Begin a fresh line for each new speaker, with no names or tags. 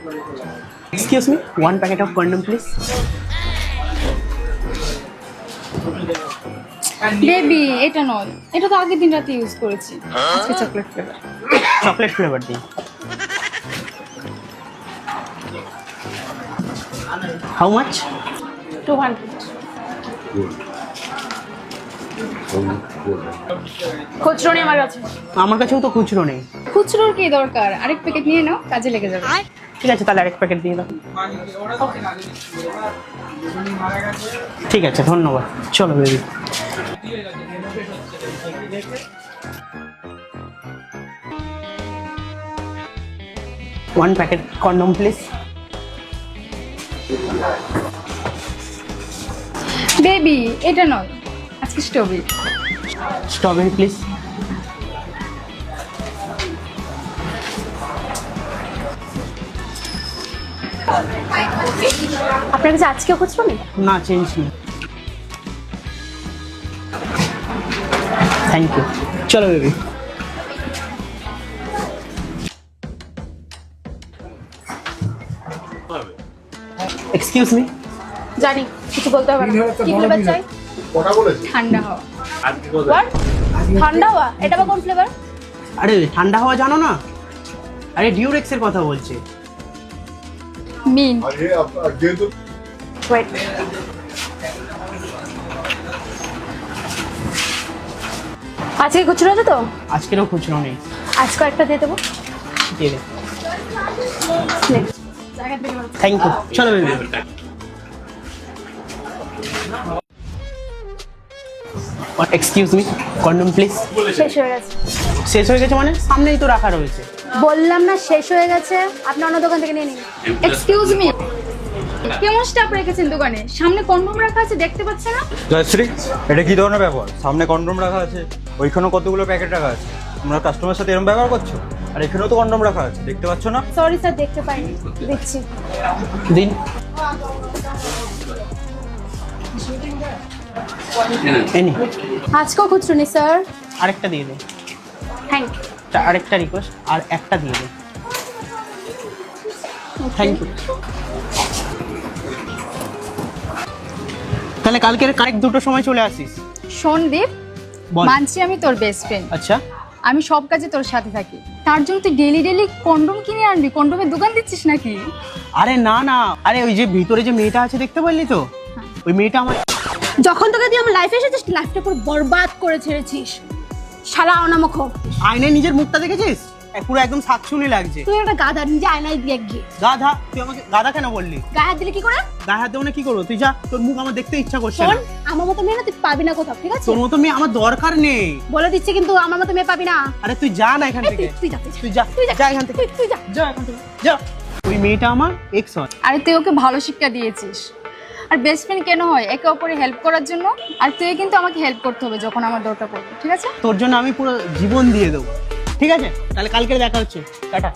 Excuse me, one packet of condom, please.
Baby এটা নয়, এটা তো আগের দিন রাতে ইউজ করেছি। আজকে চকলেট ফ্লেভার।
চকলেট ফ্লেভার দিন। How much?
200। খুচরো নেই আমার কাছে।
আমার কাছেও তো খুচরো নেই।
খুচরোর কি দরকার, আরেক প্যাকেট নিয়ে নাও, কাজে লেগে যাবে।
ঠিক আছে, তাহলে আরেক প্যাকেট দিয়ে দাও। ঠিক আছে, ধন্যবাদ। চলো baby. One packet condom, please.
Baby এটা নয়, আজকে স্ট্রবেরি।
Strawberry, please.
আপনার কাছে আজকে খুচরো নেই?
না, চেঞ্জ নেই। Thank you. চলো বেবি। Excuse me.
জানি, কিছু বলতে হবে না। কি ফ্লেভার চাই? ঠান্ডা হাওয়া। What? ঠান্ডা হাওয়া? এটা বা কোন ফ্লেভার?
আরে ঠান্ডা হাওয়া জানো না? আরে ডিউরেক্সের কথা বলছে।
মিন। ওয়েট। আজকে খুচরো আছে তো?
আজকেরও খুচরো নেই।
আজকে একটা দিয়ে দেবো।
দিয়ে দে। Thank you. চলো baby. Excuse me, condom please.
শেষ হয়ে গেছে।
শেষ হয়ে গেছে মানে? সামনেই তো রাখা রয়েছে।
বললাম না শেষ হয়ে গেছে, আপনি অন্য দোকান থেকে নিয়ে নিন। এক্সকিউজ মি, কেমন স্টাফ রেখেছেন দোকানে? সামনে কন্ডম রাখা আছে, দেখতে পাচ্ছেন না?
জয়শ্রী, এটা কি ধরনের ব্যাপার? সামনে কন্ডম রাখা আছে, ওইখানেও কতগুলো প্যাকেট রাখা আছে। তোমরা কাস্টমারের সাথে এরকম ব্যবহার করছো? আর এখানেও তো কন্ডম রাখা আছে, দেখতে পাচ্ছ না?
সরি স্যার, দেখতে পাইনি। দিচ্ছি।
দিন। এনি।
আজকেও খুচরো নেই স্যার।
আরেকটা দিয়ে দে।
Thank you.
আরেকটা রিকোয়েস্ট, আর একটা দিয়ে দে। Thank you. তাহলে কালকের কারেক্ট দুটোর সময় চলে আসিস।
শোন দীপ,
বল।
মানছি আমি তোর বেস্ট ফ্রেন্ড,
আচ্ছা।
আমি সব কাজে তোর সাথে থাকি, তার জন্য তুই ডেলি ডেলি কন্ডম কিনে আনবি? কন্ডমের দোকান দিচ্ছিস নাকি?
আরে না না, আরে ওই যে ভিতরে যে মেয়েটা আছে দেখতে পারলি তো, ওই মেয়েটা আমার।
যখন তোকে দিয়ে আমার লাইফে এসেছিস, লাইফটা পুরো বরবাদ করে ছেড়েছিস। শালা অনামুখ।
আয়নায় নিজের মুখটা দেখেছিস? পুরো একদম শাকচুনি লাগছে।
তুই একটা গাধা, নিজে আয়নায় দিয়ে গিয়ে।
গাধা? তুই আমাকে গাধা কেন বললি?
গায়ে হাত দিলে কি করে?
গায়ে হাত দেবো না কি করবো? তুই যা, তোর মুখ আমার দেখতে ইচ্ছা করছে না।
শোন, আমার মতো মেয়ে না তুই পাবি না কোথাও, ঠিক আছে?
তোর মতো মেয়ে আমার দরকার নেই,
বলে দিচ্ছি কিন্তু, আমার মতো মেয়ে পাবি না।
আরে তুই যা না এখান
এই,
থেকে।
তুই যা,
তুই যা,
তুই যা,
যা এখান থেকে।
তুই যা।
যা এখান থেকে, যা। ওই মেয়েটা আমার এক্স হয়।
আরে তুই ওকে ভালো শিক্ষা দিয়েছিস। আর বেস্ট ফ্রেন্ড কেন হয়? একে অপরে হেল্প করার জন্য। আর তুই কিন্তু আমাকে হেল্প করতে হবে যখন আমার দরকার পড়বে, ঠিক আছে?
তোর জন্য আমি পুরো জীবন দিয়ে দেবো। ঠিক আছে, তাহলে কালকে দেখা হচ্ছে। টাটা।